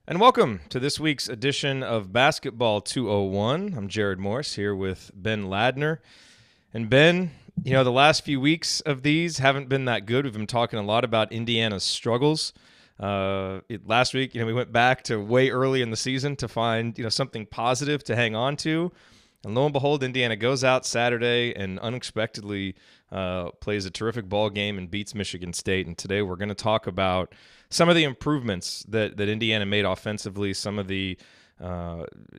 And welcome to this week's edition of Basketball 201. I'm Jerod Morse here with Ben Ladner. And Ben, the last few weeks of these haven't been that good. We've been talking a lot about Indiana's struggles. Last week, we went back to way early in the season to find, something positive to hang on to. And lo and behold, Indiana goes out Saturday and unexpectedly plays a terrific ball game and beats Michigan State. And today we're going to talk about some of the improvements that Indiana made offensively, some of the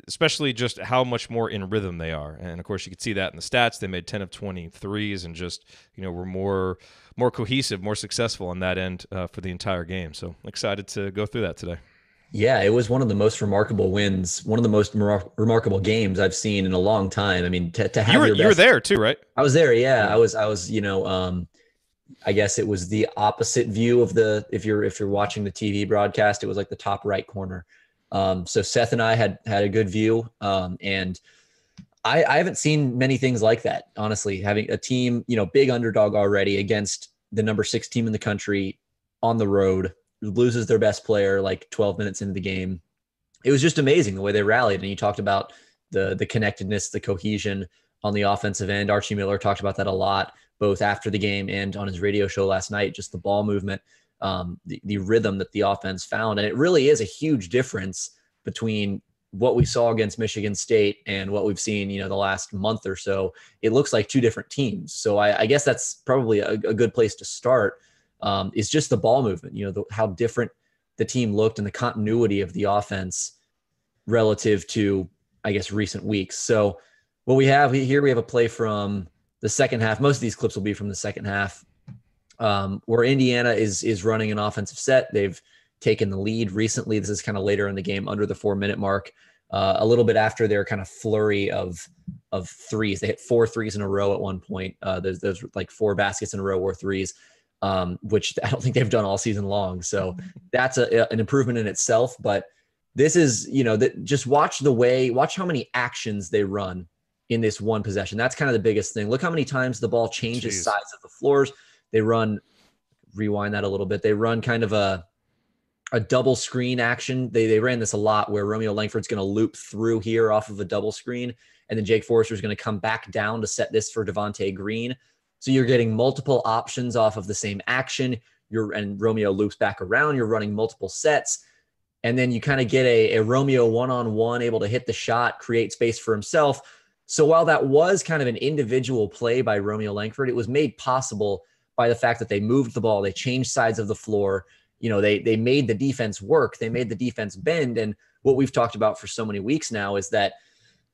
especially just how much more in rhythm they are. And, of course, you could see that in the stats. They made 10 of 20 threes and just, were more cohesive, more successful on that end for the entire game. So excited to go through that today. Yeah, it was one of the most remarkable wins, one of the most remarkable games I've seen in a long time. I mean, to have you were there too, right? I was there. Yeah, I was. I guess it was the opposite view of if you're watching the TV broadcast, it was like the top right corner. So Seth and I had a good view, and I haven't seen many things like that. Honestly, having a team, big underdog already against the number 6 team in the country on the road, loses their best player like 12 minutes into the game. It was just amazing the way they rallied. And you talked about the connectedness, the cohesion on the offensive end. Archie Miller talked about that a lot, both after the game and on his radio show last night, just the ball movement, the rhythm that the offense found. And it really is a huge difference between what we saw against Michigan State and what we've seen, the last month or so. It looks like two different teams. So I guess that's probably a good place to start. Is just the ball movement, how different the team looked and the continuity of the offense relative to, I guess, recent weeks. So what we have here, we have a play from the second half. Most of these clips will be from the second half, where Indiana is running an offensive set. They've taken the lead recently. This is kind of later in the game, under the 4-minute mark, a little bit after their kind of flurry of threes. They hit 4 threes in a row at one point. There's like 4 baskets in a row were threes. Which I don't think they've done all season long. So that's an improvement in itself. But this is, just watch how many actions they run in this one possession. That's kind of the biggest thing. Look how many times the ball changes sides of the floors. They rewind that a little bit. They run kind of a double screen action. They ran this a lot where Romeo Langford's going to loop through here off of a double screen. And then Jake Forrester's going to come back down to set this for Devontae Green. So you're getting multiple options off of the same action. And Romeo loops back around. You're running multiple sets. And then you kind of get a Romeo one-on-one, able to hit the shot, create space for himself. So while that was kind of an individual play by Romeo Langford, it was made possible by the fact that they moved the ball. They changed sides of the floor. They made the defense work. They made the defense bend. And what we've talked about for so many weeks now is that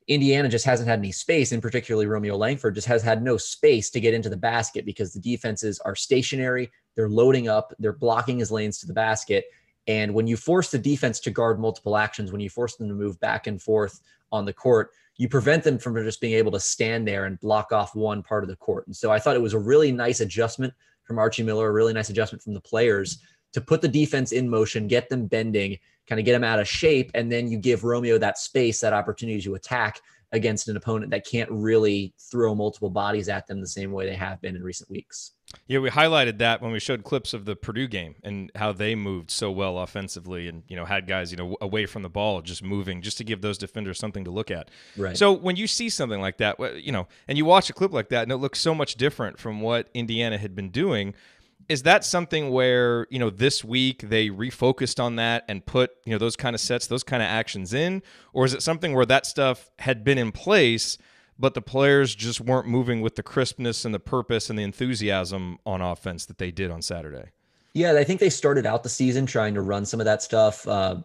Indiana just hasn't had any space, and particularly Romeo Langford just has had no space to get into the basket because the defenses are stationary. They're loading up. They're blocking his lanes to the basket. And when you force the defense to guard multiple actions, when you force them to move back and forth on the court, you prevent them from just being able to stand there and block off one part of the court. And so I thought it was a really nice adjustment from Archie Miller, a really nice adjustment from the players to put the defense in motion, get them bending, kind of get them out of shape, and then you give Romeo that space, that opportunity to attack against an opponent that can't really throw multiple bodies at them the same way they have been in recent weeks. Yeah, we highlighted that when we showed clips of the Purdue game and how they moved so well offensively and, had guys, away from the ball, just moving, just to give those defenders something to look at. Right. So when you see something like that, and you watch a clip like that and it looks so much different from what Indiana had been doing, is that something where, this week they refocused on that and put, those kind of sets, those kind of actions in? Or is it something where that stuff had been in place, but the players just weren't moving with the crispness and the purpose and the enthusiasm on offense that they did on Saturday? Yeah, I think they started out the season trying to run some of that stuff, at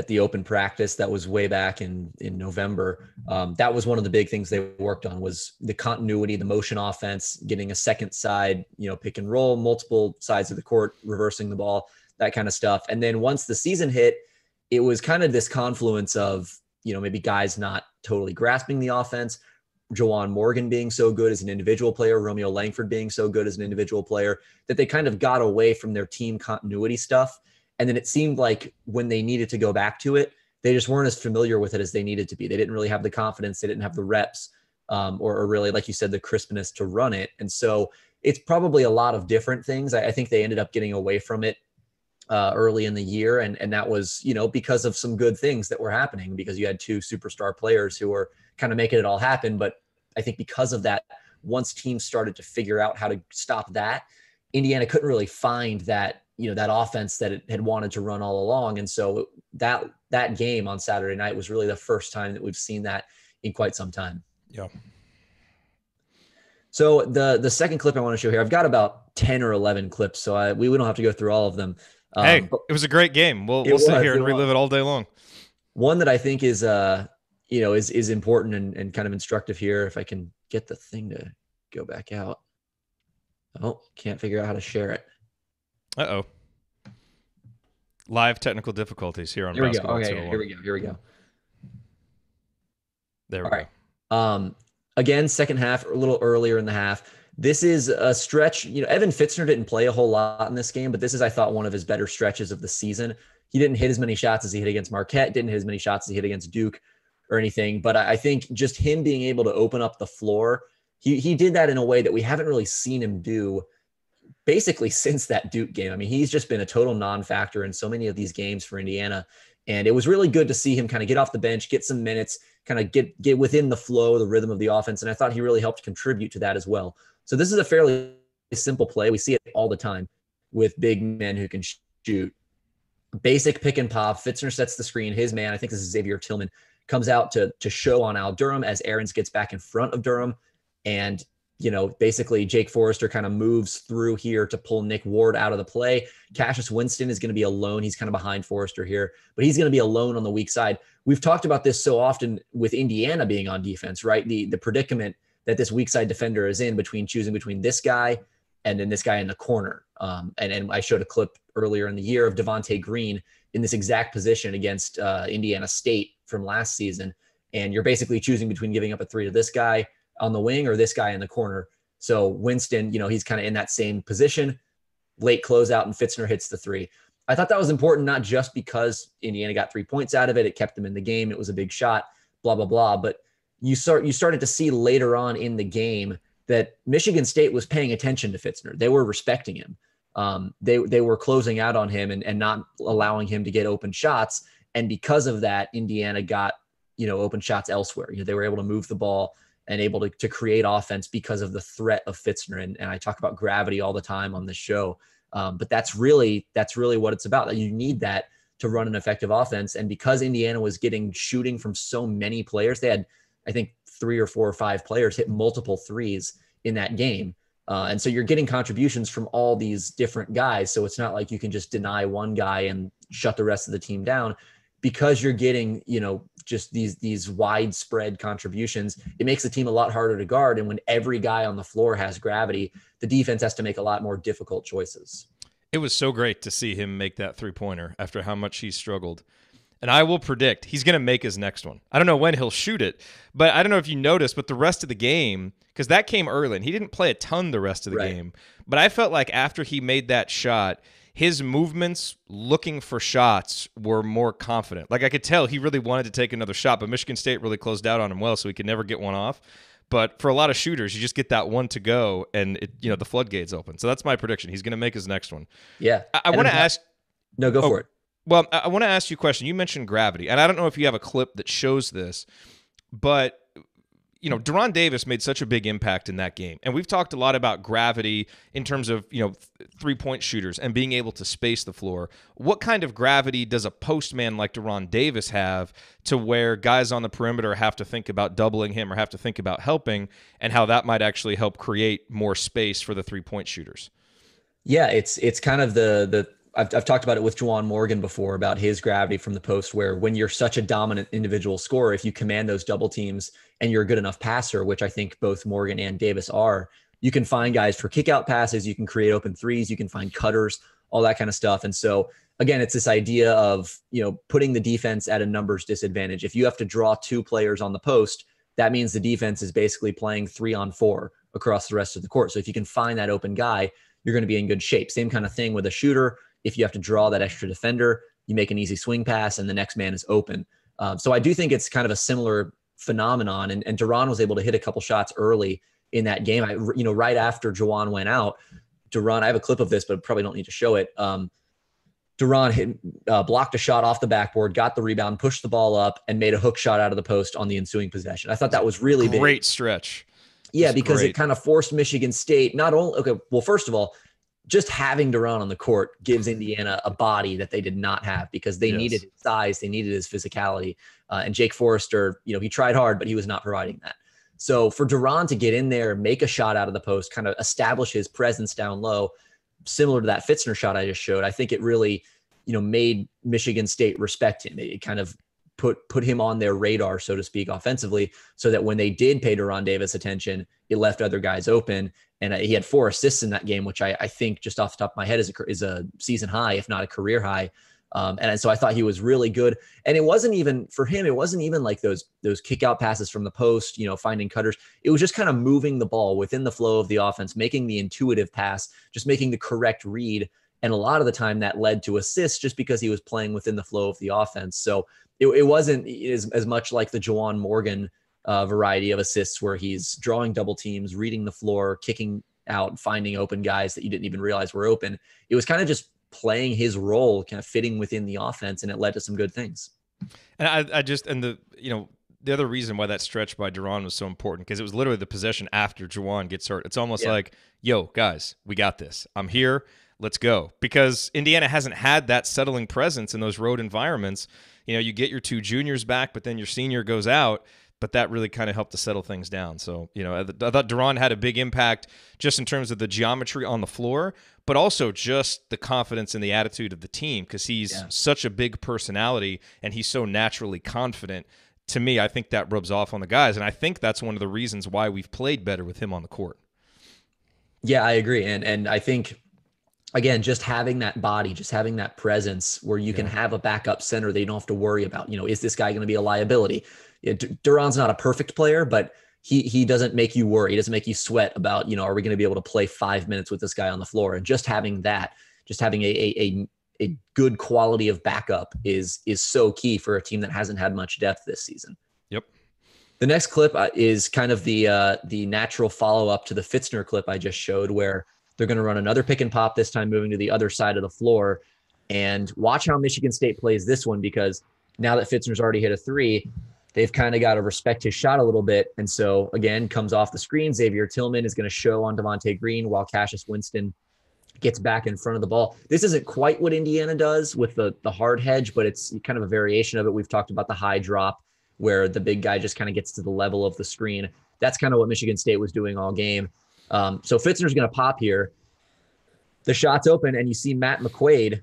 the open practice. That was way back in November. That was one of the big things they worked on, was the continuity, the motion offense, getting a second side, pick and roll, multiple sides of the court, reversing the ball, that kind of stuff. And then once the season hit, it was kind of this confluence of, maybe guys not totally grasping the offense, Juwan Morgan being so good as an individual player, Romeo Langford being so good as an individual player, that they kind of got away from their team continuity stuff. And then it seemed like when they needed to go back to it, they just weren't as familiar with it as they needed to be. They didn't really have the confidence. They didn't have the reps, or really, like you said, the crispness to run it. And so it's probably a lot of different things. I think they ended up getting away from it early in the year. And that was, because of some good things that were happening, because you had two superstar players who were kind of making it all happen. But I think because of that, once teams started to figure out how to stop that, Indiana couldn't really find that, that offense that it had wanted to run all along. And so that game on Saturday night was really the first time that we've seen that in quite some time. Yeah. So the second clip I want to show here, I've got about 10 or 11 clips, so we don't have to go through all of them. Hey, it was a great game. We'll sit here and relive it all day long. One that I think is is important and kind of instructive here. If I can get the thing to go back out. Oh, can't figure out how to share it. Uh-oh. Live technical difficulties here on Here we go. Basketball Okay, 201. here we go. There we go. All right. Again, second half, a little earlier in the half. This is a stretch. Evan Fitzner didn't play a whole lot in this game, but this is, I thought, one of his better stretches of the season. He didn't hit as many shots as he hit against Marquette, didn't hit as many shots as he hit against Duke or anything. But I think just him being able to open up the floor, he did that in a way that we haven't really seen him do basically since that Duke game. I mean, he's just been a total non-factor in so many of these games for Indiana. And it was really good to see him kind of get off the bench, get some minutes, kind of get within the flow, the rhythm of the offense. And I thought he really helped contribute to that as well. So this is a fairly simple play. We see it all the time with big men who can shoot. Basic pick and pop. Fitzner sets the screen. His man, I think this is Xavier Tillman, comes out to show on Al Durham as Aarons gets back in front of Durham. And basically Jake Forrester kind of moves through here to pull Nick Ward out of the play. Cassius Winston is going to be alone. He's kind of behind Forrester here, but he's going to be alone on the weak side. We've talked about this so often with Indiana being on defense, right? The predicament that this weak side defender is in choosing between this guy and then this guy in the corner. And I showed a clip earlier in the year of Devontae Green in this exact position against Indiana State from last season. And you're basically choosing between giving up a three to this guy on the wing or this guy in the corner. So Winston, he's kind of in that same position, late closeout, and Fitzner hits the three. I thought that was important, not just because Indiana got 3 points out of it. It kept them in the game. It was a big shot, blah, blah, blah. But you started to see later on in the game that Michigan State was paying attention to Fitzner. They were respecting him. They were closing out on him and not allowing him to get open shots. And because of that, Indiana got, open shots elsewhere. They were able to move the ball and able to create offense because of the threat of Fitzner. And I talk about gravity all the time on this show. But that's really what it's about. You need that to run an effective offense. And because Indiana was getting shooting from so many players, they had, I think, 3 or 4 or 5 players hit multiple threes in that game. And so you're getting contributions from all these different guys. So it's not like you can just deny one guy and shut the rest of the team down. Because you're getting, just these widespread contributions, it makes the team a lot harder to guard. And when every guy on the floor has gravity, the defense has to make a lot more difficult choices. It was so great to see him make that three-pointer after how much he struggled. And I will predict he's going to make his next one. I don't know when he'll shoot it, but I don't know if you noticed, but the rest of the game, because that came early, and he didn't play a ton the rest of the game. But I felt like after he made that shot, his movements looking for shots were more confident. Like I could tell he really wanted to take another shot, but Michigan State really closed out on him well, so he could never get one off. But for a lot of shooters, you just get that one to go, and the floodgates open. So that's my prediction. He's going to make his next one. Yeah. I want to ask. No, go for it. Well, I want to ask you a question. You mentioned gravity, and I don't know if you have a clip that shows this, but Deron Davis made such a big impact in that game. And we've talked a lot about gravity in terms of, three-point shooters and being able to space the floor. What kind of gravity does a postman like Deron Davis have to where guys on the perimeter have to think about doubling him or have to think about helping, and how that might actually help create more space for the three-point shooters? Yeah, it's kind of I've talked about it with Juwan Morgan before about his gravity from the post, where when you're such a dominant individual scorer, if you command those double teams and you're a good enough passer, which I think both Morgan and Davis are, you can find guys for kick out passes. You can create open threes. You can find cutters, all that kind of stuff. And so again, it's this idea of, putting the defense at a numbers disadvantage. If you have to draw 2 players on the post, that means the defense is basically playing 3-on-4 across the rest of the court. So if you can find that open guy, you're going to be in good shape. Same kind of thing with a shooter. If you have to draw that extra defender, you make an easy swing pass and the next man is open. So I do think it's kind of a similar phenomenon. And Deron was able to hit a couple shots early in that game. Right after Juwan went out, Deron, I have a clip of this, but probably don't need to show it. Duran blocked a shot off the backboard, got the rebound, pushed the ball up, and made a hook shot out of the post on the ensuing possession. I thought that was really big. Great stretch. Yeah, because it kind of forced Michigan State not only, okay, well, first of all, just having Duran on the court gives Indiana a body that they did not have because they needed his size, they needed his physicality. And Jake Forrester, he tried hard, but he was not providing that. So for Duran to get in there, make a shot out of the post, kind of establish his presence down low, similar to that Fitzner shot I just showed, I think it really, made Michigan State respect him. It kind of put him on their radar, so to speak, offensively, so that when they did pay Duran Davis attention, it left other guys open. And he had 4 assists in that game, which I think just off the top of my head is a season high, if not a career high. And so I thought he was really good. And it wasn't even for him. It wasn't even like those kick out passes from the post, finding cutters. It was just kind of moving the ball within the flow of the offense, making the intuitive pass, just making the correct read. And a lot of the time that led to assists just because he was playing within the flow of the offense. So it wasn't as much like the Juwan Morgan variety of assists where he's drawing double teams, reading the floor, kicking out, finding open guys that you didn't even realize were open. It was kind of just playing his role, kind of fitting within the offense, and it led to some good things. And the other reason why that stretch by Duran was so important, because it was literally the possession after Juwan gets hurt. It's almost like, yo, guys, we got this. I'm here. Let's go. Because Indiana hasn't had that settling presence in those road environments. You get your 2 juniors back, but then your senior goes out. But that really kind of helped to settle things down. So, I thought Duran had a big impact just in terms of the geometry on the floor, but also just the confidence and the attitude of the team because he's such a big personality and he's so naturally confident. To me, I think that rubs off on the guys, and I think that's one of the reasons why we've played better with him on the court. Yeah, I agree. And I think, again, just having that body, just having that presence where you can have a backup center that you don't have to worry about, is this guy going to be a liability? Duran's not a perfect player, but he doesn't make you worry. He doesn't make you sweat about, are we going to be able to play 5 minutes with this guy on the floor? And just having that, just having a good quality of backup is so key for a team that hasn't had much depth this season. Yep. The next clip is kind of the natural follow-up to the Fitzner clip I just showed, where they're going to run another pick and pop, this time moving to the other side of the floor. And watch how Michigan State plays this one, because now that Fitzner's already hit a 3, they've kind of got to respect his shot a little bit. And so, again, comes off the screen. Xavier Tillman is going to show on Devontae Green while Cassius Winston gets back in front of the ball. This isn't quite what Indiana does with the hard hedge, but it's kind of a variation of it. We've talked about the high drop where the big guy just kind of gets to the level of the screen. That's kind of what Michigan State was doing all game. So Fitzner's going to pop here. The shot's open, and you see Matt McQuaid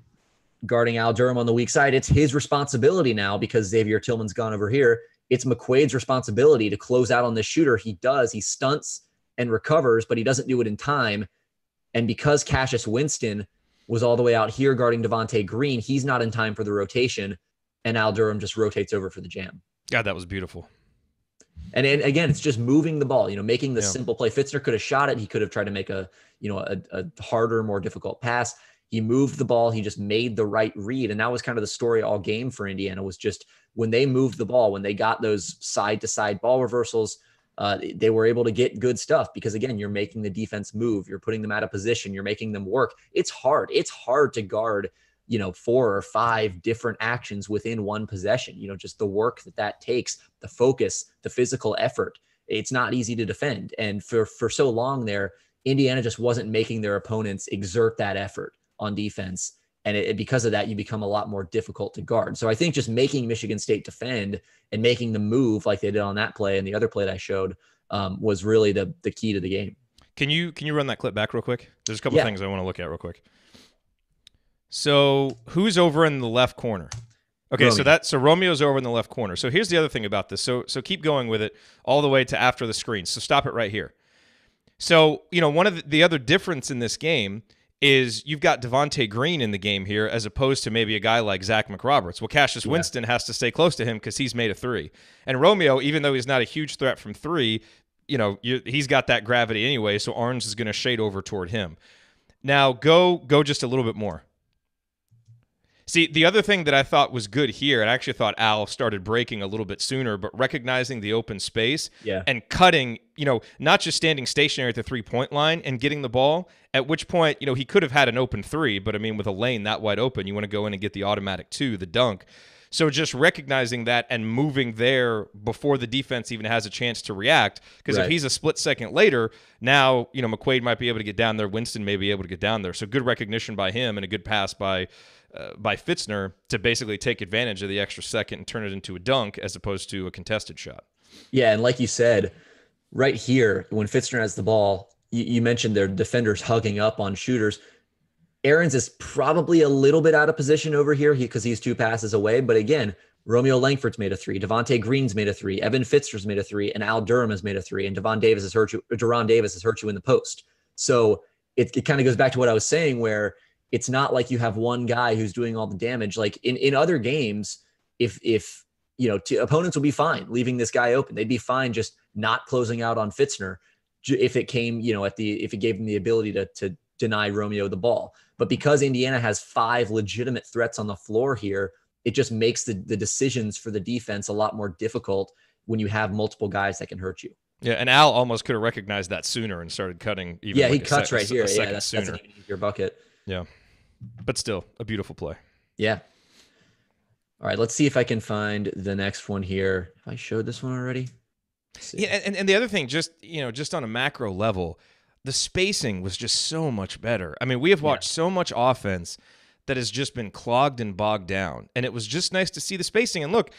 guarding Al Durham on the weak side. It's his responsibility now because Xavier Tillman's gone over here. It's McQuaid's responsibility to close out on this shooter. He does. He stunts and recovers, but he doesn't do it in time. And because Cassius Winston was all the way out here guarding Devontae Green, he's not in time for the rotation, and Al Durham just rotates over for the jam. God, that was beautiful. And again, it's just moving the ball, making the simple play. Fitzner could have shot it. He could have tried to make a harder, more difficult pass. He moved the ball. He just made the right read. And that was kind of the story all game for Indiana, was just when they moved the ball, when they got those side-to-side ball reversals, they were able to get good stuff because, again, you're making the defense move. You're putting them out of position. You're making them work. It's hard. It's hard to guard, 4 or 5 different actions within one possession. Just the work that takes, the focus, the physical effort. It's not easy to defend. And for so long there, Indiana just wasn't making their opponents exert that effort on defense. And because of that, you become a lot more difficult to guard. So I think just making Michigan State defend and making them move like they did on that play and the other play that I showed was really the key to the game. Can you run that clip back real quick? There's a couple things I want to look at real quick. So who's over in the left corner? Okay, Romeo. so Romeo's over in the left corner. So here's the other thing about this. So keep going with it all the way to after the screen. So stop it right here. So, one of the other difference in this game is you've got Devontae Green in the game here as opposed to maybe a guy like Zach McRoberts. Well, Cassius Winston has to stay close to him because he's made a 3. And Romeo, even though he's not a huge threat from 3, he's got that gravity anyway, so Orange is going to shade over toward him. Now, go just a little bit more. See, the other thing that I thought was good here, and I actually thought Al started breaking a little bit sooner, but recognizing the open space Yeah. and cutting, not just standing stationary at the 3-point line and getting the ball, at which point, he could have had an open three, but I mean, with a lane that wide open, you want to go in and get the automatic two, the dunk. So just recognizing that and moving there before the defense even has a chance to react, because if he's a split second later, now, McQuaid might be able to get down there, Winston may be able to get down there. So good recognition by him and a good pass by Fitzner to basically take advantage of the extra second and turn it into a dunk as opposed to a contested shot. Yeah, and like you said, right here, when Fitzner has the ball, you mentioned their defenders hugging up on shooters. Aarons is probably a little bit out of position over here because he's 2 passes away. But again, Romeo Langford's made a three, Devontae Green's made a three, Evan Fitzner's made a three, and Al Durham has made a three, and Deron Davis has hurt you in the post. So it kind of goes back to what I was saying, where it's not like you have one guy who's doing all the damage. Like in other games, if opponents will be fine leaving this guy open. They'd be fine just not closing out on Fitzner if it came, if it gave them the ability to deny Romeo the ball. But because Indiana has 5 legitimate threats on the floor here, it just makes the decisions for the defense a lot more difficult when you have multiple guys that can hurt you. Yeah, and Al almost could have recognized that sooner and started cutting even. Yeah, he cuts right here. Yeah, that's an even easier bucket. Yeah, but still a beautiful play. Yeah. All right, let's see if I can find the next one here. Have I showed this one already? Yeah, and the other thing, just on a macro level, the spacing was just so much better. I mean, we have watched so much offense that has just been clogged and bogged down, and it was just nice to see the spacing. And look,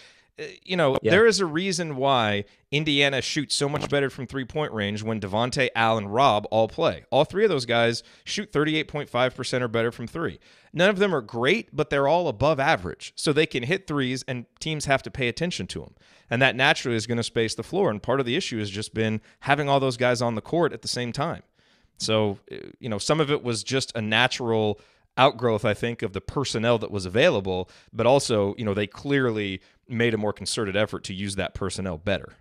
there is a reason why Indiana shoots so much better from 3-point range when Devontae, Al, and Rob all play. All 3 of those guys shoot 38.5% or better from 3. None of them are great, but they're all above average. So they can hit threes, and teams have to pay attention to them. And that naturally is going to space the floor. And part of the issue has just been having all those guys on the court at the same time. So, some of it was just a natural outgrowth, I think, of the personnel that was available, but also, they clearly made a more concerted effort to use that personnel better.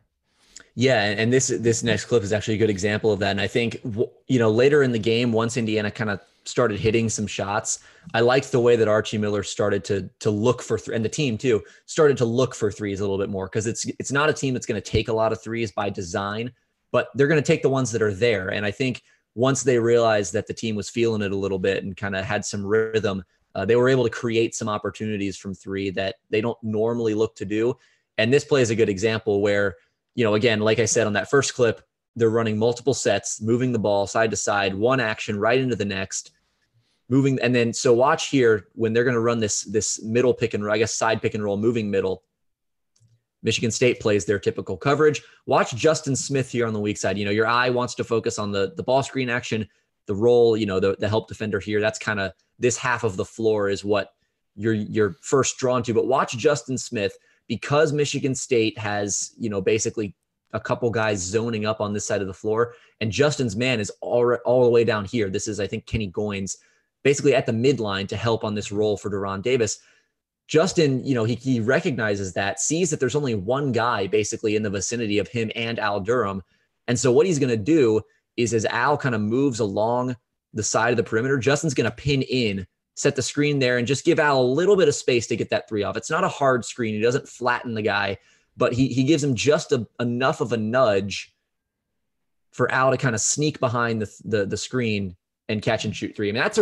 Yeah, and this next clip is actually a good example of that. And I think, later in the game, once Indiana kind of started hitting some shots, I liked the way that Archie Miller started to look for and the team too started to look for threes a little bit more, because it's not a team that's going to take a lot of threes by design, but they're going to take the ones that are there. And I think once they realized that the team was feeling it a little bit and kind of had some rhythm, they were able to create some opportunities from 3 that they don't normally look to do. And this play is a good example where, again, like I said on that first clip, they're running multiple sets, moving the ball side to side, one action right into the next, moving. And then, so watch here when they're going to run this middle pick and roll, I guess side pick and roll, moving middle. Michigan State plays their typical coverage. Watch Justin Smith here on the weak side. Your eye wants to focus on the ball screen action, the roll, the help defender here. That's kind of this half of the floor is what you're first drawn to. But watch Justin Smith, because Michigan State has, basically a couple guys zoning up on this side of the floor, and Justin's man is all the way down here. This is, I think, Kenny Goins, basically at the midline to help on this roll for Deron Davis. Justin, he recognizes that, sees that there's only one guy basically in the vicinity of him and Al Durham. And so what he's going to do is, as Al kind of moves along the side of the perimeter, Justin's going to pin in, set the screen there, and just give Al a little bit of space to get that 3 off. It's not a hard screen. He doesn't flatten the guy, but he gives him just enough of a nudge for Al to kind of sneak behind the screen and catch and shoot 3. I mean, that's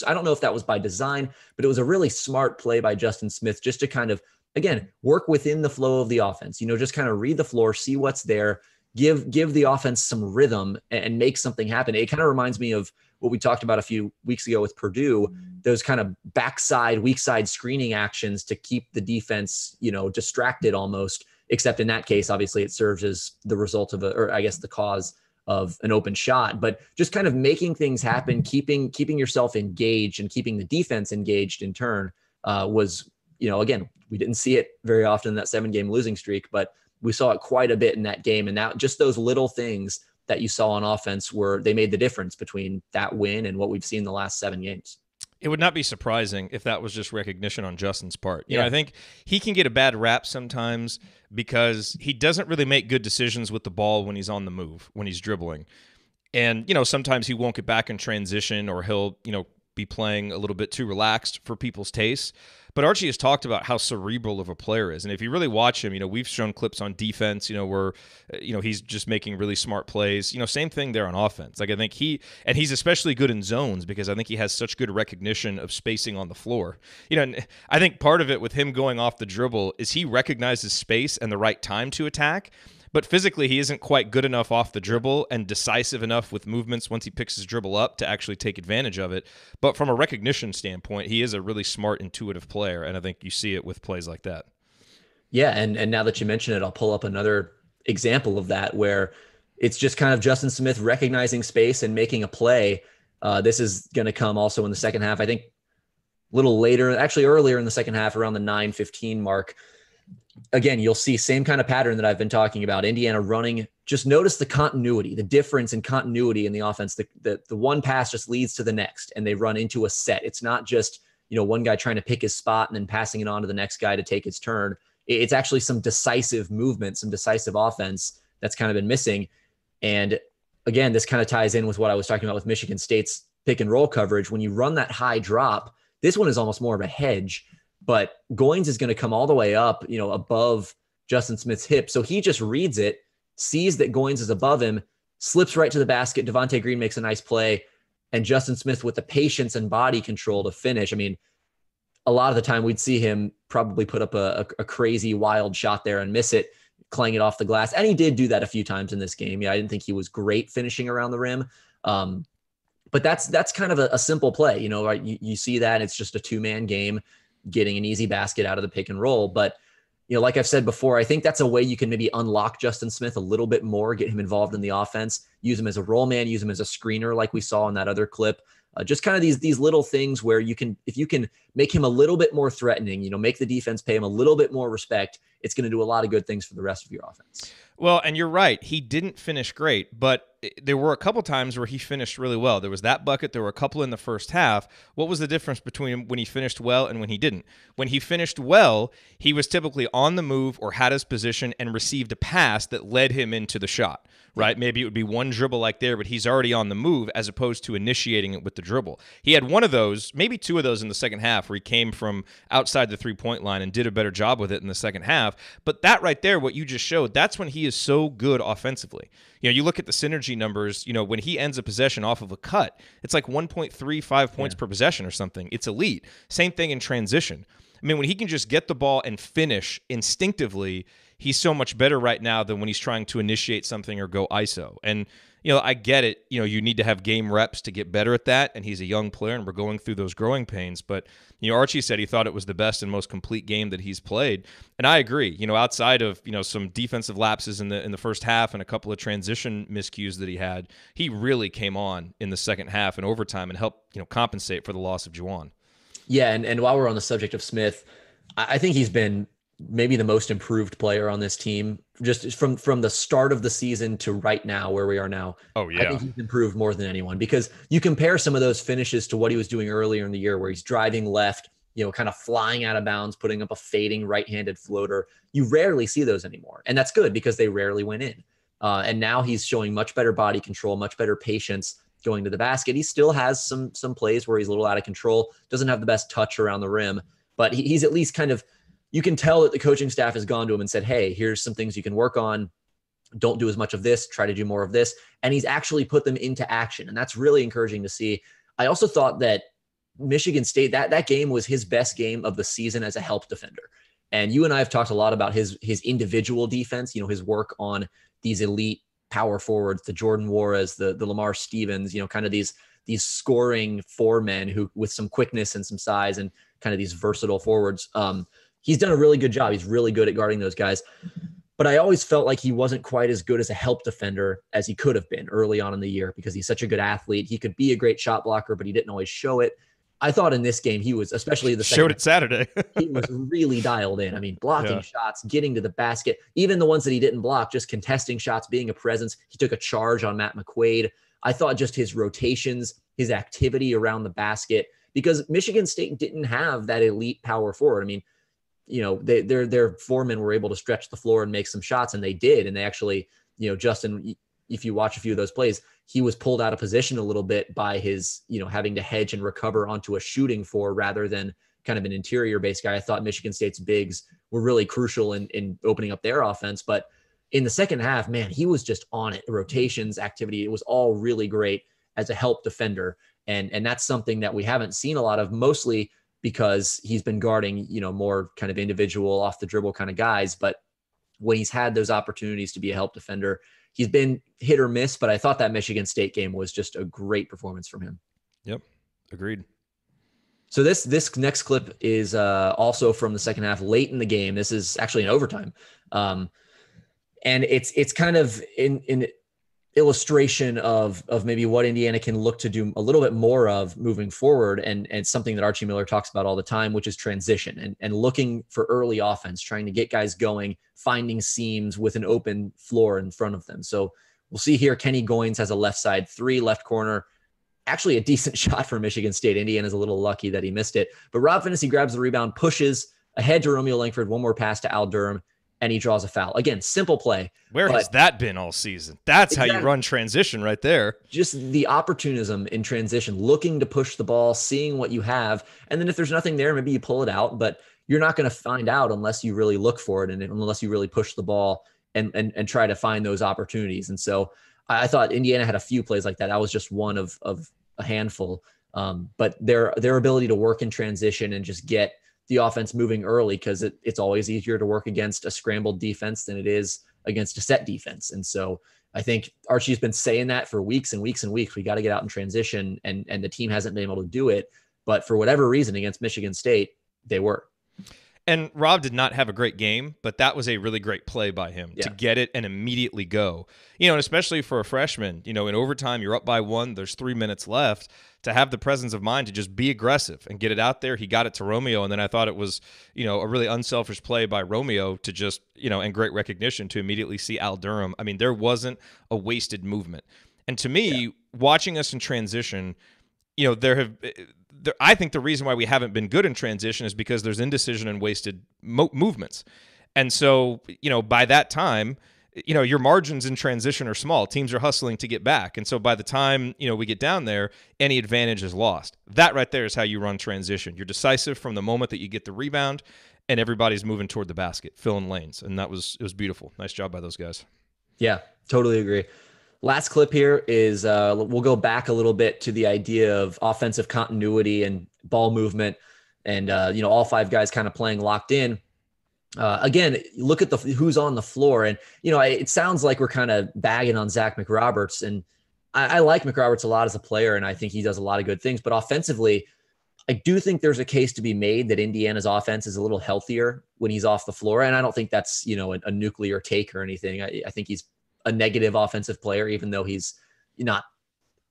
I don't know if that was by design, but it was a really smart play by Justin Smith just to kind of, again, work within the flow of the offense, just kind of read the floor, see what's there, give the offense some rhythm and make something happen. It kind of reminds me of what we talked about a few weeks ago with Purdue, those kind of backside, weak side screening actions to keep the defense, distracted almost, except in that case, obviously it serves as the result of the cause of an open shot, but just kind of making things happen, keeping yourself engaged and keeping the defense engaged in turn was, again, we didn't see it very often in that 7-game losing streak, but we saw it quite a bit in that game. And that just those little things that you saw on offense they made the difference between that win and what we've seen in the last 7 games. It would not be surprising if that was just recognition on Justin's part. I think he can get a bad rap sometimes because he doesn't really make good decisions with the ball when he's on the move, when he's dribbling. And, sometimes he won't get back in transition, or he'll, be playing a little bit too relaxed for people's tastes. But Archie has talked about how cerebral of a player is. And if you really watch him, we've shown clips on defense, where, he's just making really smart plays. Same thing there on offense. Like I think he's especially good in zones because I think he has such good recognition of spacing on the floor. And I think part of it with him going off the dribble is he recognizes space and the right time to attack. But physically, he isn't quite good enough off the dribble and decisive enough with movements once he picks his dribble up to actually take advantage of it. But from a recognition standpoint, he is a really smart, intuitive player, and I think you see it with plays like that. Yeah, and now that you mention it, I'll pull up another example of that where it's just kind of Justin Smith recognizing space and making a play. This is going to come also in the second half. I think a little later, actually earlier in the second half, around the 9:15 mark. Again, you'll see same kind of pattern that I've been talking about. Indiana running, just notice the continuity, the difference in continuity in the offense. The one pass just leads to the next and they run into a set. It's not just, one guy trying to pick his spot and then passing it on to the next guy to take his turn. It's actually some decisive movement, some decisive offense that's kind of been missing. And again, this kind of ties in with what I was talking about with Michigan State's pick and roll coverage. When you run that high drop, this one is almost more of a hedge. But Goins is going to come all the way up, above Justin Smith's hip. So he just reads it, sees that Goins is above him, slips right to the basket. Devontae Green makes a nice play. And Justin Smith with the patience and body control to finish. I mean, a lot of the time we'd see him probably put up a crazy wild shot there and miss it, clang it off the glass. And he did do that a few times in this game. Yeah, I didn't think he was great finishing around the rim. But that's kind of a simple play. Right? You see that it's just a two-man game, getting an easy basket out of the pick and roll. But, like I've said before, I think that's a way you can maybe unlock Justin Smith a little bit more, get him involved in the offense, use him as a roll man, use him as a screener like we saw in that other clip. Just kind of these little things where if you can make him a little bit more threatening, make the defense pay him a little bit more respect, it's going to do a lot of good things for the rest of your offense. Well, and you're right. He didn't finish great, but there were a couple times where he finished really well. There was that bucket. There were a couple in the first half. What was the difference between when he finished well and when he didn't? When he finished well, he was typically on the move or had his position and received a pass that led him into the shot, right? Maybe it would be one dribble like there, but he's already on the move as opposed to initiating it with the dribble. He had one of those, maybe two of those in the second half where he came from outside the three-point line and did a better job with it in the second half. But that right there, what you just showed, that's when he is so good offensively. You look at the synergy numbers, when he ends a possession off of a cut, it's like 1.35 points per possession or something. It's elite. Same thing in transition. I mean, when he can just get the ball and finish instinctively, he's so much better right now than when he's trying to initiate something or go ISO. And, I get it. You need to have game reps to get better at that. And he's a young player and we're going through those growing pains. But, Archie said he thought it was the best and most complete game that he's played. And I agree, outside of, some defensive lapses in the first half and a couple of transition miscues that he really came on in the second half and overtime and helped, compensate for the loss of Juwan. Yeah. And while we're on the subject of Smith, I think he's been maybe the most improved player on this team, just from the start of the season to right now where we are now. Oh yeah. I think he's improved more than anyone because you compare some of those finishes to what he was doing earlier in the year where he's driving left, kind of flying out of bounds, putting up a fading right-handed floater. You rarely see those anymore. And that's good because they rarely went in. And now he's showing much better body control, much better patience going to the basket. He still has some plays where he's a little out of control, doesn't have the best touch around the rim, but he's at least kind of, you can tell that the coaching staff has gone to him and said, hey, here's some things you can work on. Don't do as much of this, try to do more of this. And he's actually put them into action. And that's really encouraging to see. I also thought that Michigan State, that game was his best game of the season as a help defender. And you and I have talked a lot about his individual defense, his work on these elite power forwards, the Jordan Juarez, the Lamar Stevens, kind of these scoring four men who with some quickness and some size and kind of these versatile forwards. He's done a really good job. He's really good at guarding those guys. But I always felt like he wasn't quite as good as a help defender as he could have been early on in the year because he's such a good athlete. He could be a great shot blocker, but he didn't always show it. I thought in this game, he was, especially the second, showed it Saturday. he was really dialed in. I mean, blocking shots, getting to the basket, even the ones that he didn't block, just contesting shots, being a presence. He took a charge on Matt McQuaid. I thought just his rotations, his activity around the basket, because Michigan State didn't have that elite power forward. I mean, their foremen were able to stretch the floor and make some shots, and they did. And they actually, Justin, if you watch a few of those plays, he was pulled out of position a little bit by his, having to hedge and recover onto a shooting four rather than kind of an interior-based guy. I thought Michigan State's bigs were really crucial in opening up their offense. But in the second half, man, he was just on it. Rotations, activity, it was all really great as a help defender. And that's something that we haven't seen a lot of, mostly because he's been guarding, more kind of individual off the dribble kind of guys. But when he's had those opportunities to be a help defender, he's been hit or miss. But I thought that Michigan State game was just a great performance from him. Yep. Agreed. So this next clip is also from the second half, late in the game. This is actually in overtime. And it's kind of in illustration of maybe what Indiana can look to do a little bit more of moving forward. And it's something that Archie Miller talks about all the time, which is transition and looking for early offense, trying to get guys going, finding seams with an open floor in front of them. So we'll see here, Kenny Goins has a left side three, left corner. Actually a decent shot for Michigan State. Indiana's a little lucky that he missed it. But Rob Finney grabs the rebound, pushes ahead to Romeo Langford, one more pass to Al Durham, and he draws a foul. Again, simple play. Where has that been all season? That's exactly how you run transition right there. Just the opportunism in transition, looking to push the ball, seeing what you have. And then if there's nothing there, maybe you pull it out. But you're not going to find out unless you really look for it and unless you really push the ball and try to find those opportunities. And so I thought Indiana had a few plays like that. That was just one of a handful. But their ability to work in transition and just get the offense moving early, because it's always easier to work against a scrambled defense than it is against a set defense. And so I think Archie's been saying that for weeks and weeks and weeks. We got to get out in transition, and the team hasn't been able to do it. But for whatever reason against Michigan State, they were. And Rob did not have a great game, but that was a really great play by him to get it and immediately go. And especially for a freshman, in overtime, you're up by 1, there's 3 minutes left, to have the presence of mind to just be aggressive and get it out there. He got it to Romeo, and then I thought it was, a really unselfish play by Romeo to just, and great recognition to immediately see Al Durham. I mean, there wasn't a wasted movement. And to me, watching us in transition, I think the reason why we haven't been good in transition is because there's indecision and wasted movements. And so, by that time, your margins in transition are small. Teams are hustling to get back. And so by the time, we get down there, any advantage is lost. That right there is how you run transition. You're decisive from the moment that you get the rebound, and everybody's moving toward the basket, filling lanes. And it was beautiful. Nice job by those guys. Yeah, totally agree. Last clip here is we'll go back a little bit to the idea of offensive continuity and ball movement, and all 5 guys kind of playing locked in. Again, look at who's on the floor, and it sounds like we're kind of bagging on Zach McRoberts, and I like McRoberts a lot as a player, and I think he does a lot of good things. But offensively, I do think there's a case to be made that Indiana's offense is a little healthier when he's off the floor, and I don't think that's a nuclear take or anything. I think he's a negative offensive player, even though he's not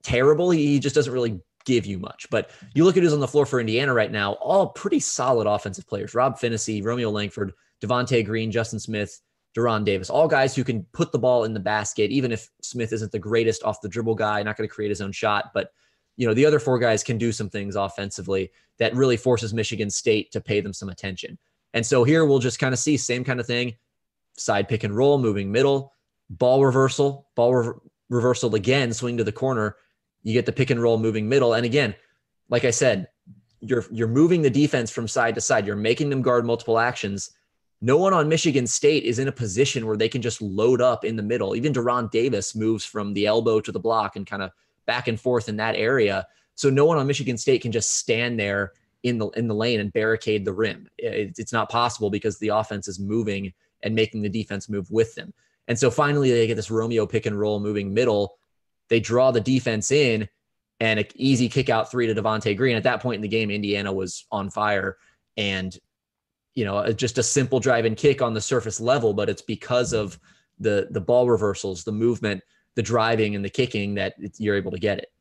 terrible. He just doesn't really give you much. But you look at who's on the floor for Indiana right now, all pretty solid offensive players. Rob Finney, Romeo Langford, Devontae Green, Justin Smith, Deron Davis, all guys who can put the ball in the basket, even if Smith isn't the greatest off the dribble guy, not going to create his own shot. But, the other 4 guys can do some things offensively that really forces Michigan State to pay them some attention. And so here we'll just kind of see same kind of thing, side pick and roll, moving middle, ball reversal, reversal again, swing to the corner. You get the pick and roll, moving middle. And again, like I said, you're moving the defense from side to side. You're making them guard multiple actions. No one on Michigan State is in a position where they can just load up in the middle. Even Deron Davis moves from the elbow to the block and kind of back and forth in that area. So no one on Michigan State can just stand there in the lane and barricade the rim. It's not possible because the offense is moving and making the defense move with them. And so finally they get this Romeo pick and roll moving middle. They draw the defense in, and an easy kick out 3 to Devontae Green. At that point in the game, Indiana was on fire, and just a simple drive and kick on the surface level, but it's because of the ball reversals, the movement, the driving, and the kicking that you're able to get it.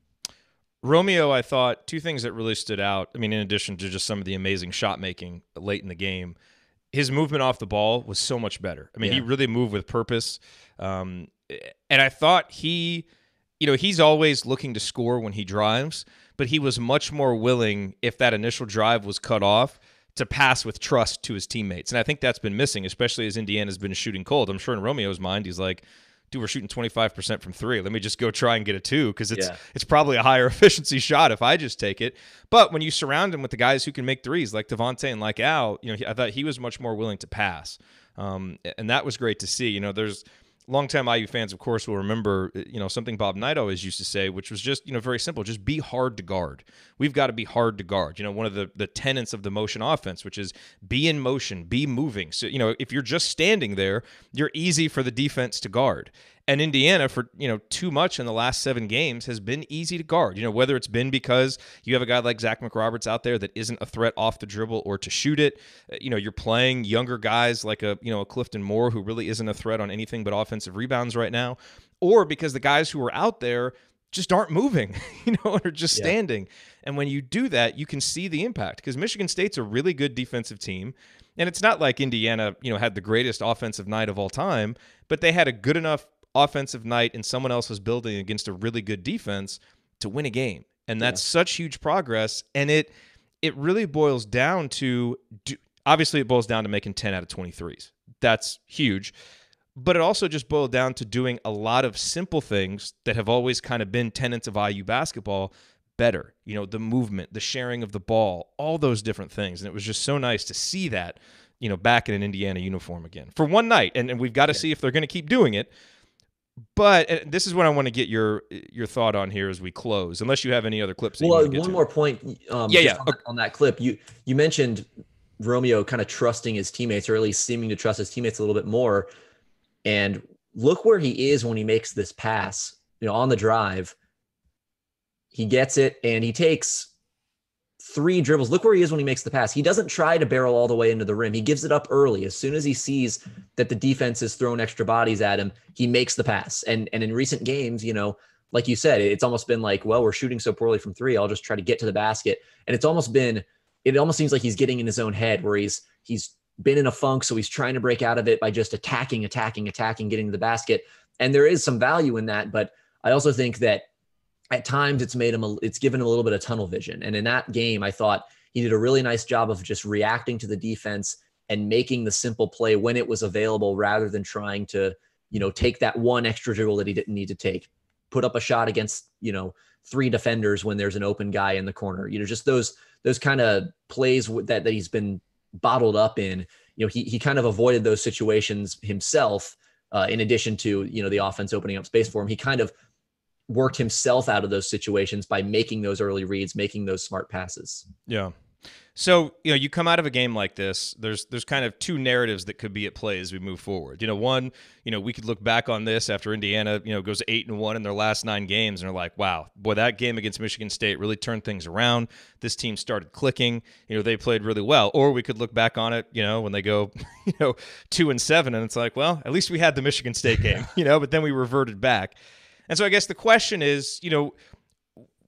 Romeo, I thought 2 things that really stood out. I mean, in addition to just some of the amazing shot making late in the game, his movement off the ball was so much better. I mean, he really moved with purpose. And I thought he's always looking to score when he drives, but he was much more willing, if that initial drive was cut off, to pass with trust to his teammates. And I think that's been missing, especially as Indiana's been shooting cold. I'm sure in Romeo's mind, he's like, dude, we're shooting 25% from three. Let me just go try and get a two because Yeah. it's probably a higher efficiency shot if I just take it. But when you surround him with the guys who can make threes like Devontae and like Al, I thought he was much more willing to pass. And that was great to see. There's longtime IU fans, of course, will remember, something Bob Knight always used to say, which was just, very simple. Just be hard to guard. We've got to be hard to guard. One of the tenets of the motion offense, which is be in motion, be moving. So, if you're just standing there, you're easy for the defense to guard. And Indiana, for too much in the last 7 games, has been easy to guard. Whether it's been because you have a guy like Zach McRoberts out there that isn't a threat off the dribble or to shoot it. You're playing younger guys like a Clifton Moore, who really isn't a threat on anything but offensive rebounds right now, or because the guys who are out there just aren't moving, or just standing. And when you do that, you can see the impact, because Michigan State's a really good defensive team. And it's not like Indiana, had the greatest offensive night of all time, but they had a good enough offensive night in someone else's building against a really good defense to win a game. And that's such huge progress. And it really boils down to, obviously it boils down to making 10 out of 23s. That's huge. But it also just boiled down to doing a lot of simple things that have always kind of been tenets of IU basketball better. The movement, the sharing of the ball, all those different things. And it was just so nice to see that, back in an Indiana uniform again for one night. And we've got to see if they're going to keep doing it. But this is what I want to get your thought on here as we close, unless you have any other clips. Well, one more point. On that clip, you mentioned Romeo kind of trusting his teammates, or at least seeming to trust his teammates a little bit more. And look where he is when he makes this pass, on the drive. He gets it and he takes 3 dribbles. Look where he is when he makes the pass. He doesn't try to barrel all the way into the rim. He gives it up early. As soon as he sees that the defense has thrown extra bodies at him, he makes the pass. And in recent games, like you said, it's almost been like, well, we're shooting so poorly from 3. I'll just try to get to the basket. And it almost seems like he's getting in his own head, where he's been in a funk. So he's trying to break out of it by just attacking, getting to the basket. And there is some value in that. But I also think that at times it's given him a little bit of tunnel vision. And in that game, I thought he did a really nice job of just reacting to the defense and making the simple play when it was available, rather than trying to, take that one extra dribble that he didn't need to take, put up a shot against, 3 defenders when there's an open guy in the corner, just those kind of plays that he's been bottled up in. He kind of avoided those situations himself, in addition to, the offense opening up space for him. He kind of worked himself out of those situations by making those early reads, making those smart passes. Yeah. So, you come out of a game like this, there's kind of 2 narratives that could be at play as we move forward. One, we could look back on this after Indiana, goes 8-1 in their last 9 games, and are like, wow, boy, that game against Michigan State really turned things around. This team started clicking. They played really well. Or we could look back on it, when they go, 2-7, and it's like, well, at least we had the Michigan State game, but then we reverted back. And so I guess the question is,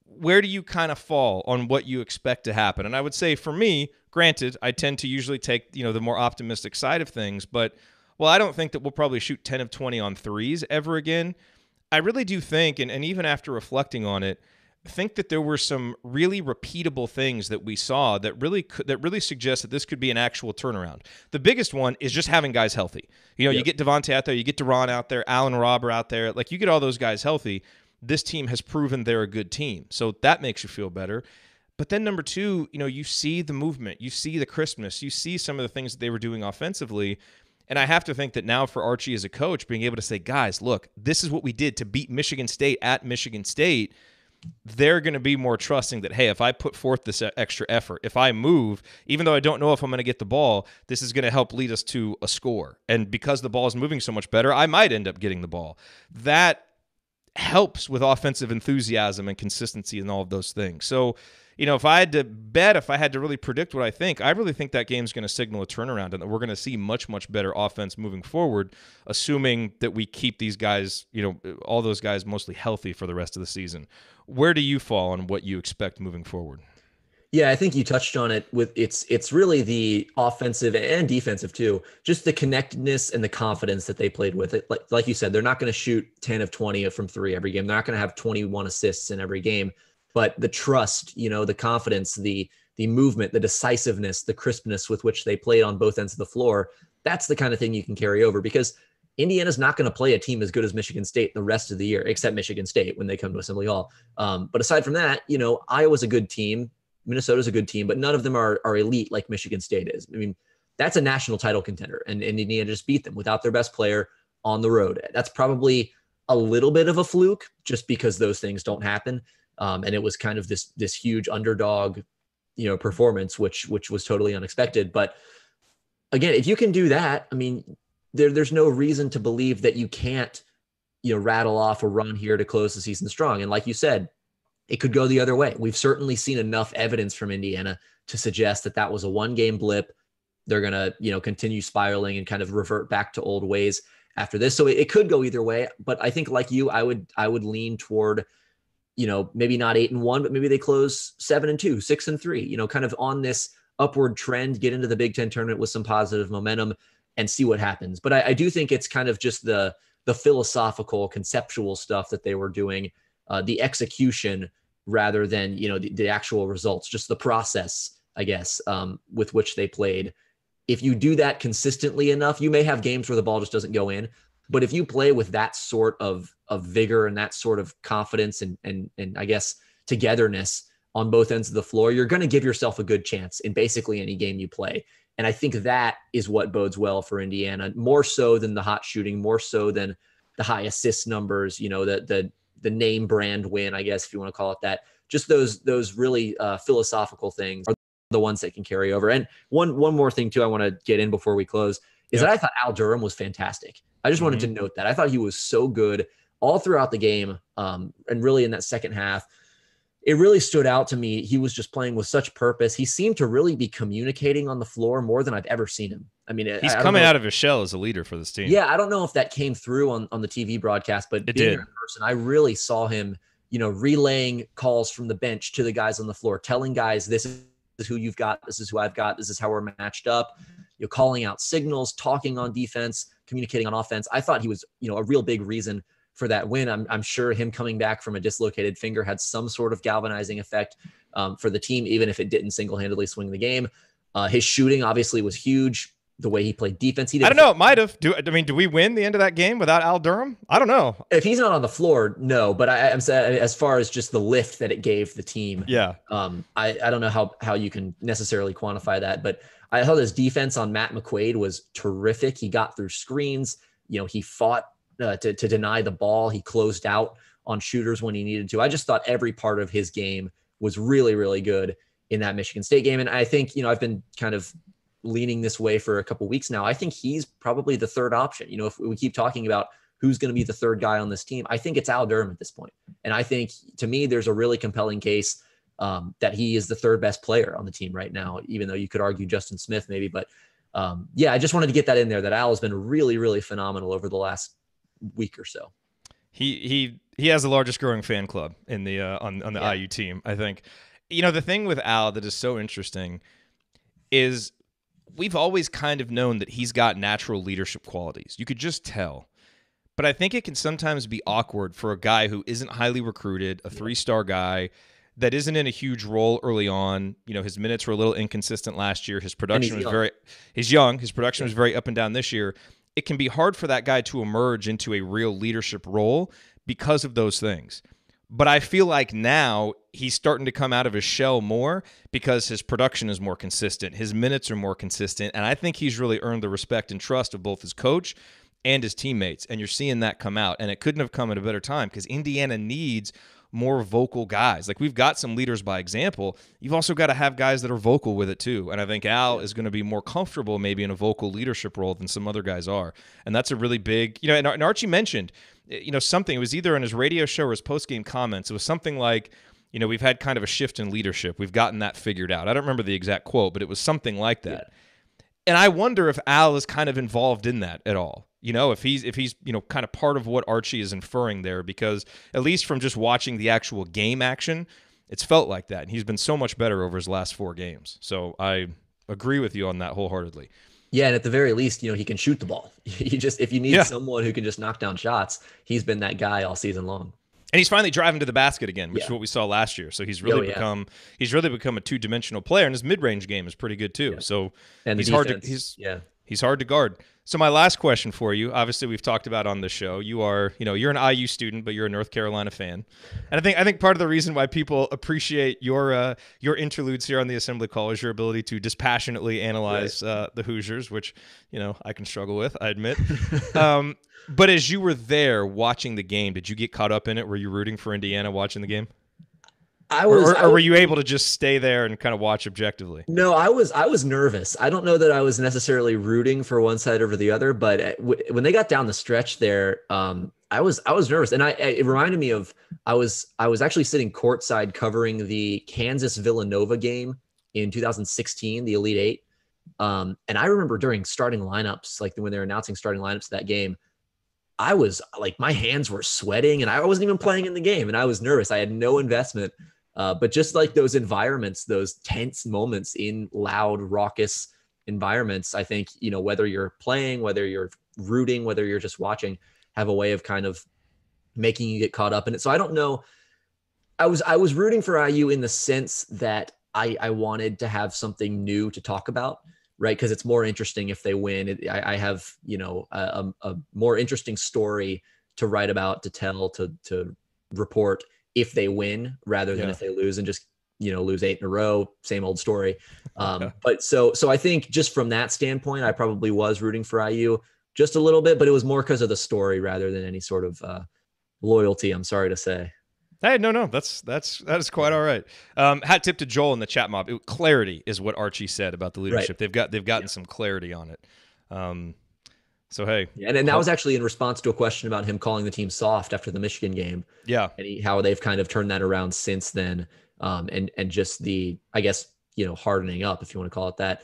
where do you kind of fall on what you expect to happen? And I would say for me, granted, I tend to usually take, the more optimistic side of things, but I don't think that we'll probably shoot 10 of 20 on threes ever again. I really do think, and even after reflecting on it, think that there were some really repeatable things that we saw that really suggest that this could be an actual turnaround. The biggest one is just having guys healthy. You get Devontae out there, you get Deron out there, Allen Robber out there. Like, you get all those guys healthy. This team has proven they're a good team. So that makes you feel better. But then number 2, you see the movement, you see the crispness, you see some of the things that they were doing offensively. And I have to think that now for Archie as a coach, being able to say, guys, look, this is what we did to beat Michigan State at Michigan State. They're going to be more trusting that, hey, if I put forth this extra effort, if I move, even though I don't know if I'm going to get the ball, this is going to help lead us to a score. And because the ball is moving so much better, I might end up getting the ball. That helps with offensive enthusiasm and consistency and all of those things. So, if I had to bet, if I had to really predict what I really think that game's going to signal a turnaround and that we're going to see much, much better offense moving forward, assuming that we keep these guys, all those guys mostly healthy for the rest of the season. Where do you fall on what you expect moving forward? Yeah, I think you touched on it with it's really the offensive and defensive too. Just the connectedness and the confidence that they played with it. Like you said, they're not going to shoot 10 of 20 from 3 every game. They're not going to have 21 assists in every game, but the trust, the confidence, the movement, the decisiveness, the crispness with which they played on both ends of the floor, that's the kind of thing you can carry over, because Indiana's not going to play a team as good as Michigan State the rest of the year, except Michigan State when they come to Assembly Hall. But aside from that, Iowa's a good team. Minnesota's a good team, but none of them are elite like Michigan State is. I mean, that's a national title contender, and Indiana just beat them without their best player on the road. That's probably a little bit of a fluke just because those things don't happen. And it was kind of this huge underdog, performance, which was totally unexpected. But again, if you can do that, I mean, there's no reason to believe that you can't, rattle off a run here to close the season strong. And like you said, it could go the other way. We've certainly seen enough evidence from Indiana to suggest that was a one-game blip. They're going to, continue spiraling and kind of revert back to old ways after this. So it could go either way. But I think like you, I would lean toward, maybe not 8-1, but maybe they close 7-2, 6-3, kind of on this upward trend, get into the Big Ten tournament with some positive momentum and see what happens. But I do think it's kind of just the philosophical, conceptual stuff that they were doing, the execution rather than, the actual results, just the process, I guess, with which they played. If you do that consistently enough, you may have games where the ball just doesn't go in. But if you play with that sort of vigor and that sort of confidence and I guess togetherness on both ends of the floor, you're going to give yourself a good chance in basically any game you play. And I think that is what bodes well for Indiana, more so than the hot shooting, more so than the high assist numbers, the name brand win, I guess, if you want to call it that. Just those really philosophical things are the ones that can carry over. And one more thing too, I want to get in before we close is that I thought Al Durham was fantastic. I just wanted to note that. I thought he was so good all throughout the game, and really in that second half. It really stood out to me. He was just playing with such purpose. He seemed to really be communicating on the floor more than I've ever seen him. I mean, he's coming out of his shell as a leader for this team. Yeah, I don't know if that came through on the TV broadcast, but being there in person, I really saw him, relaying calls from the bench to the guys on the floor, telling guys, this is who you've got, this is who I've got, this is how we're matched up, calling out signals, talking on defense, communicating on offense. I thought he was, a real big reason for that win. I'm sure him coming back from a dislocated finger had some sort of galvanizing effect for the team, even if it didn't single-handedly swing the game. His shooting obviously was huge. The way he played defense, I don't know. It might have. Do we win the end of that game without Al Durham? I don't know. If he's not on the floor, no. But I'm saying as far as just the lift that it gave the team. Yeah. I don't know how you can necessarily quantify that, but I thought his defense on Matt McQuaid was terrific. He got through screens. He fought to deny the ball. He closed out on shooters when he needed to. I just thought every part of his game was really, really good in that Michigan State game. And I think, I've been kind of leaning this way for a couple of weeks now. I think he's probably the third option. If we keep talking about who's going to be the third guy on this team, I think it's Al Durham at this point. And I think, to me, there's a really compelling case that he is the third best player on the team right now, even though you could argue Justin Smith maybe. But I just wanted to get that in there, that Al has been really, really phenomenal over the last week or so. He has the largest growing fan club in the on the IU team, I think. The thing with Al that is so interesting is we've always kind of known that he's got natural leadership qualities. You could just tell. But I think it can sometimes be awkward for a guy who isn't highly recruited, a 3-star guy that isn't in a huge role early on. His minutes were a little inconsistent last year. His production was he's young. His production was very up and down this year. It can be hard for that guy to emerge into a real leadership role because of those things. But I feel like now he's starting to come out of his shell more because his production is more consistent. His minutes are more consistent. And I think he's really earned the respect and trust of both his coach and his teammates. And you're seeing that come out. And it couldn't have come at a better time because Indiana needs more vocal guys. Like, we've got some leaders by example. You've also got to have guys that are vocal with it too. And I think Al is going to be more comfortable maybe in a vocal leadership role than some other guys are. And that's a really big, and Archie mentioned, something, it was either in his radio show or his post-game comments. It was something like, we've had kind of a shift in leadership. We've gotten that figured out. I don't remember the exact quote, but it was something like that. Yeah. And I wonder if Al is kind of involved in that at all. If he's kind of part of what Archie is inferring there, because at least from just watching the actual game action, it's felt like that. And he's been so much better over his last 4 games. So I agree with you on that wholeheartedly. Yeah, and at the very least, he can shoot the ball. If you need someone who can just knock down shots, he's been that guy all season long. And he's finally driving to the basket again, which is what we saw last year. So he's really become a 2-dimensional player, and his mid-range game is pretty good too. So and he's defense, hard to He's hard to guard. So my last question for you, obviously we've talked about on the show, you're an IU student, but you're a North Carolina fan. And I think part of the reason why people appreciate your interludes here on the assembly call is your ability to dispassionately analyze the Hoosiers, which, I can struggle with, I admit. But as you were there watching the game, did you get caught up in it? Were you rooting for Indiana watching the game? Or were you able to just stay there and kind of watch objectively? No, I was nervous. I don't know that I was necessarily rooting for one side over the other, but when they got down the stretch there, I was nervous, and it reminded me of I was actually sitting courtside covering the Kansas Villanova game in 2016, the Elite Eight, and I remember during starting lineups, like when they were announcing starting lineups of that game, I was like, my hands were sweating, and I wasn't even playing in the game, and I was nervous. I had no investment. But just like those environments, those tense moments in loud, raucous environments, I think, whether you're playing, whether you're rooting, whether you're just watching, have a way of kind of making you get caught up in it. So I don't know. I was rooting for IU in the sense that I wanted to have something new to talk about, right? Because it's more interesting if they win. I have, a more interesting story to write about, to tell, to report if they win rather than if they lose and just, lose 8 in a row, same old story. But so I think just from that standpoint, I probably was rooting for IU just a little bit, but it was more because of the story rather than any sort of loyalty, I'm sorry to say. Hey, no, that is quite all right. Hat tip to Joel in the chat mob. Clarity is what Archie said about the leadership. They've gotten some clarity on it. So, hey. Yeah, and that was actually in response to a question about him calling the team soft after the Michigan game. Yeah. And how they've kind of turned that around since then. And just the, I guess, hardening up, if you want to call it that,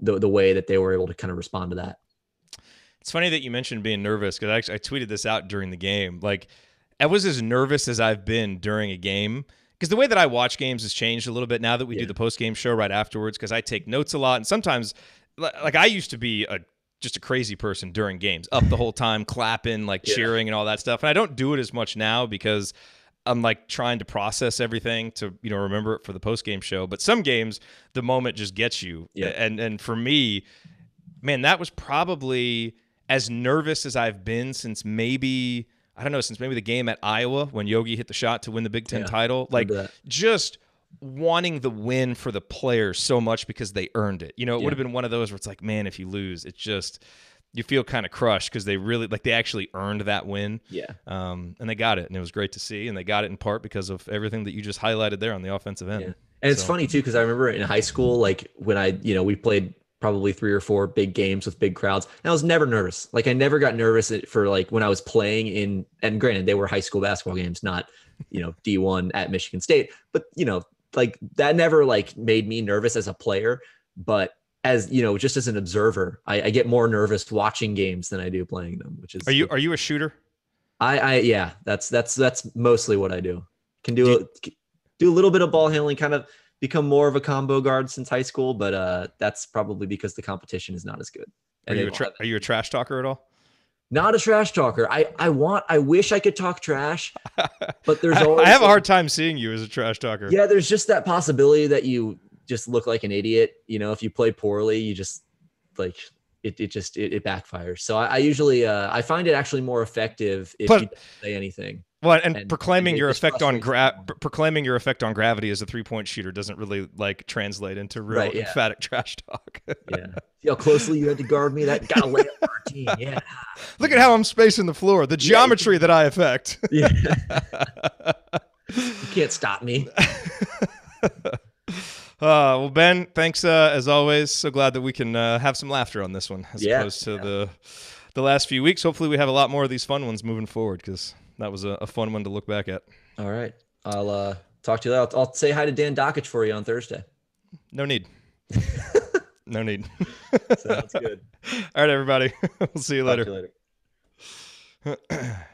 the way that they were able to kind of respond to that. It's funny that you mentioned being nervous because I tweeted this out during the game. Like, I was as nervous as I've been during a game because the way that I watch games has changed a little bit now that we do the post-game show right afterwards because I take notes a lot. And sometimes, like, I used to be just a crazy person during games, up the whole time, clapping, cheering and all that stuff. And I don't do it as much now because I'm like trying to process everything to, remember it for the post-game show. But some games, the moment just gets you. Yeah. And for me, man, that was probably as nervous as I've been since maybe the game at Iowa when Yogi hit the shot to win the Big Ten title. Like, just wanting the win for the players so much because they earned it. It would have been one of those where it's like, man, if you lose, it's just, you feel kind of crushed because they really, they actually earned that win. Yeah. And they got it, and it was great to see. And they got it in part because of everything that you just highlighted there on the offensive end. Yeah. And it's funny too, because I remember in high school, like when we played probably 3 or 4 big games with big crowds, and I was never nervous. Like, I never got nervous for when I was playing in, and granted, they were high school basketball games, not, D1 at Michigan State, but, like that never made me nervous as a player, but as just as an observer, I get more nervous watching games than I do playing them, which is. Are you a shooter? Yeah, that's mostly what I do. Can do a little bit of ball handling, kind of become more of a combo guard since high school, but that's probably because the competition is not as good. Are you a trash talker at all? Not a trash talker. I wish I could talk trash, but there's always. I have a hard time seeing you as a trash talker. Yeah, there's just that possibility that you just look like an idiot. If you play poorly, you just it backfires. So I usually I find it actually more effective if you don't say anything. Well, and proclaiming your effect on gravity as a 3-point shooter doesn't really translate into real emphatic trash talk. Yeah. See how closely you had to guard me? That got to lay up for our team. Yeah. Look at how I'm spacing the floor. The geometry that I affect. Yeah. You can't stop me. Well, Ben, thanks as always. So glad that we can have some laughter on this one as opposed to the last few weeks. Hopefully we have a lot more of these fun ones moving forward because that was a fun one to look back at. All right. I'll talk to you later. I'll say hi to Dan Dockich for you on Thursday. No need. No need. Sounds good. All right, everybody. We'll see you later. Talk to you later.